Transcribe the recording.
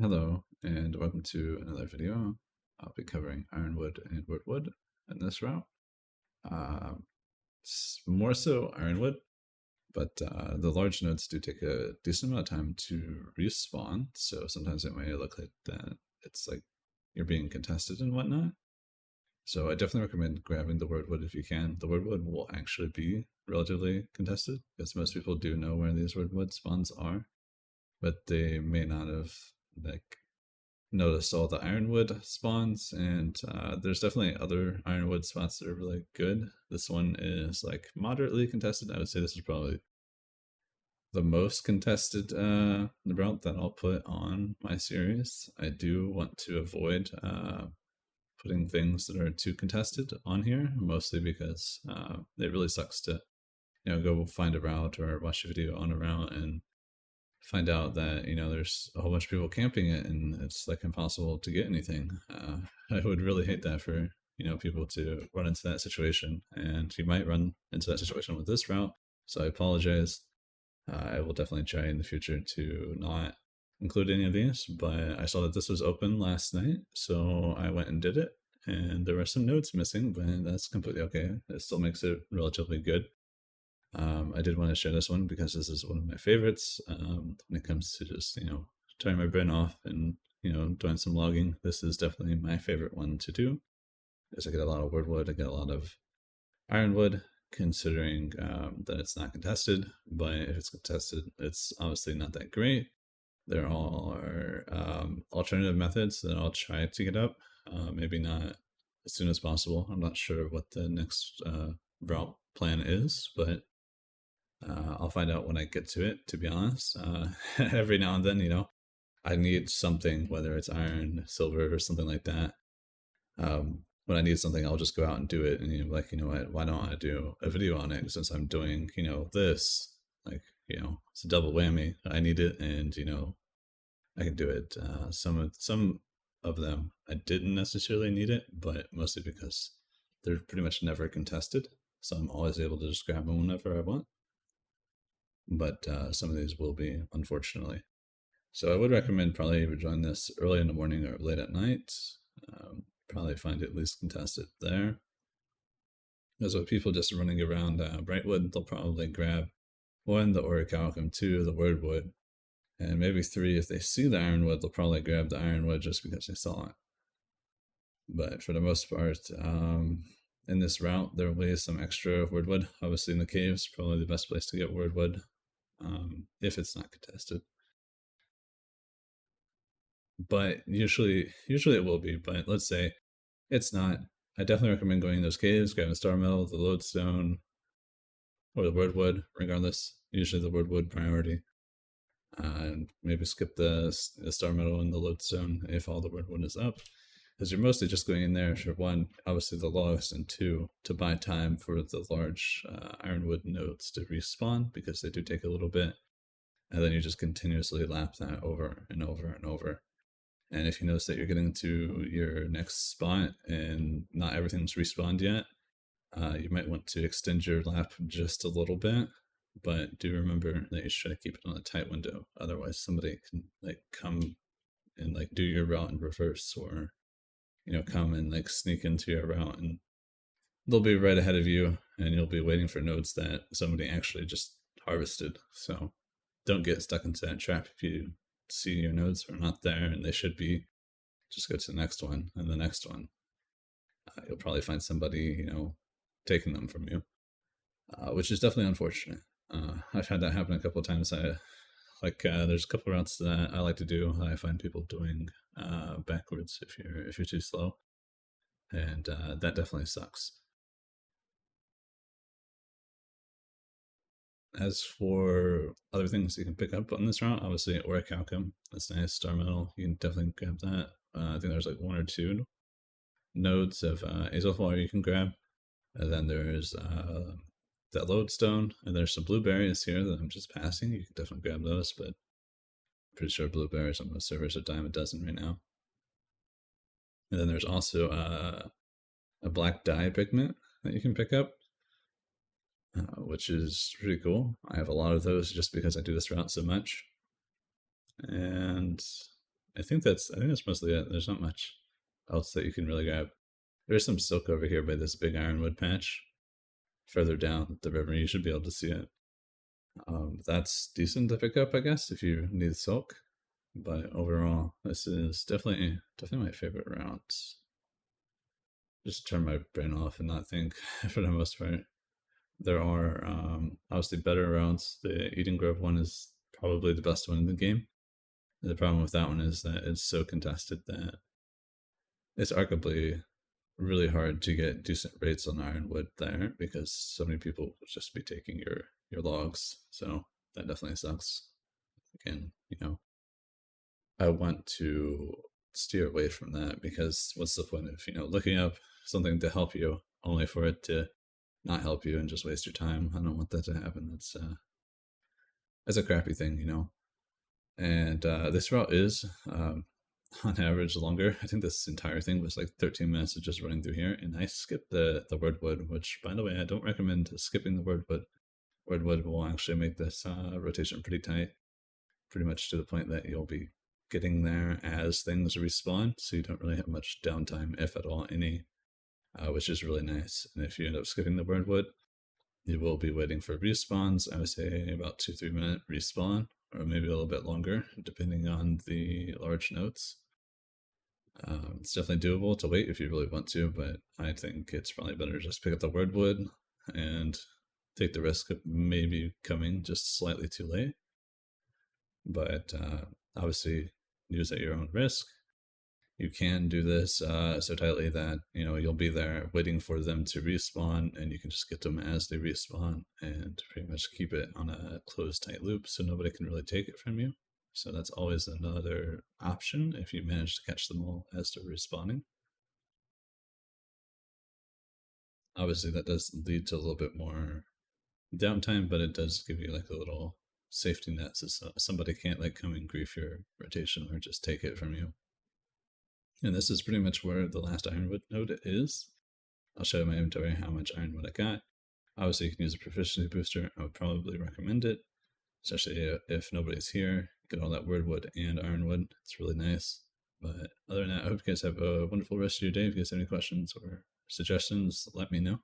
Hello, and welcome to another video. I'll be covering Ironwood and Wyrdwood in this route. More so Ironwood, but the large nodes do take a decent amount of time to respawn, so sometimes it may look like that it's like you're being contested and whatnot. So I definitely recommend grabbing the Wyrdwood if you can. The Wyrdwood will actually be relatively contested, because most people do know where these Wyrdwood spawns are, but they may not have like noticed all the Ironwood spawns, and there's definitely other Ironwood spots that are really good. This one is like moderately contested. I would say this is probably the most contested route that I'll put on my series. I do want to avoid putting things that are too contested on here, mostly because it really sucks to go find a route or watch a video on a route and find out that there's a whole bunch of people camping it and it's like impossible to get anything. I would really hate that for people to run into that situation, and you might run into that situation with this route. So I apologize. I will definitely try in the future to not include any of these, but I saw that this was open last night, so I went and did it, and there were some nodes missing, but that's completely okay. It still makes it relatively good. I did want to share this one because this is one of my favorites when it comes to just, turning my brain off and, doing some logging. This is definitely my favorite one to do, because I get a lot of Wyrdwood, I get a lot of Ironwood, considering that it's not contested, but if it's contested, it's obviously not that great. There are alternative methods that I'll try to get up, maybe not as soon as possible. I'm not sure what the next route plan is, but I'll find out when I get to it, to be honest. Every now and then, I need something, whether it's iron, silver, or something like that. When I need something, I'll just go out and do it. And what, why don't I do a video on it? Since I'm doing, this, it's a double whammy. I need it, and I can do it. Some of them I didn't necessarily need it, but mostly because they're pretty much never contested, so I'm always able to just grab them whenever I want. But some of these will be, unfortunately. So I would recommend probably either join this early in the morning or late at night. Probably find it at least contested there. Because with people just running around Brightwood, they'll probably grab 1, the Orichalcum, 2, the Wyrdwood, and maybe 3, if they see the Ironwood, they'll probably grab the Ironwood just because they saw it. But for the most part, in this route, there will be some extra Wyrdwood. Obviously in the caves, probably the best place to get Wyrdwood, if it's not contested. But usually it will be, but let's say it's not. I definitely recommend going in those caves, grabbing the star metal, the lodestone, or the Wyrdwood, regardless. Usually the Wyrdwood priority. And maybe skip the star metal and the lodestone if all the Wyrdwood is up, because you're mostly just going in there for 1, obviously the logs, and 2, to buy time for the large Ironwood nodes to respawn, because they do take a little bit, and then you just continuously lap that over and over and over. And if you notice that you're getting to your next spot and not everything's respawned yet, you might want to extend your lap just a little bit, but do remember that you should try to keep it on a tight window. Otherwise, somebody can come and do your route in reverse, or come and sneak into your route, and they'll be right ahead of you, and you'll be waiting for nodes that somebody actually just harvested. So don't get stuck into that trap. If you see your nodes are not there and they should be, just go to the next one and the next one. You'll probably find somebody taking them from you, which is definitely unfortunate. I've had that happen a couple of times. There's a couple of routes that I like to do. I find people doing backwards if you're too slow, and that definitely sucks. As for other things you can pick up on this route, obviously Orichalcum, that's nice. Star metal, you can definitely grab that. I think there's 1 or 2 nodes of Azelfire you can grab, and then there's that lodestone, and there's some blueberries here that I'm just passing. You can definitely grab those, but I'm pretty sure blueberries on most servers are dime a dozen right now. And then there's also a black dye pigment that you can pick up, which is pretty cool. I have a lot of those just because I do this route so much. And I think that's mostly it. There's not much else that you can really grab. There's some silk over here by this big ironwood patch further down the river. You should be able to see it. That's decent to pick up, I guess, if you need silk. But overall, this is definitely my favorite route. Just turn my brain off and not think for the most part. There are obviously better routes. The Eden Grove one is probably the best one in the game. The problem with that one is that it's so contested that it's arguably really hard to get decent rates on ironwood there because so many people will just be taking your logs. So that definitely sucks. Again, I want to steer away from that because what's the point of looking up something to help you only for it to not help you and just waste your time? I don't want that to happen. That's a crappy thing. And this route is on average longer. I think this entire thing was like 13 minutes of just running through here, and I skipped the Wyrdwood, which, by the way, I don't recommend skipping the Wyrdwood. Wyrdwood will actually make this rotation pretty tight, pretty much to the point that you'll be getting there as things respawn, so you don't really have much downtime, if at all any, which is really nice. And if you end up skipping the Wyrdwood, you will be waiting for respawns. I would say about 2-3 minute respawn, or maybe a little bit longer, depending on the large nodes. It's definitely doable to wait if you really want to, but I think it's probably better to just pick up the Wyrdwood and take the risk of maybe coming just slightly too late. But obviously, use at your own risk. You can do this so tightly that you'll be there waiting for them to respawn, and you can just get them as they respawn and pretty much keep it on a closed tight loop so nobody can really take it from you. So that's always another option if you manage to catch them all as they're respawning. Obviously, that does lead to a little bit more downtime, but it does give you like a little safety net so somebody can't like come and grief your rotation or just take it from you. And this is pretty much where the last Ironwood node is. I'll show you my inventory how much Ironwood I got. Obviously, you can use a proficiency booster. I would probably recommend it, especially if nobody's here. Get all that Wyrdwood and Ironwood. It's really nice. But other than that, I hope you guys have a wonderful rest of your day. If you guys have any questions or suggestions, let me know.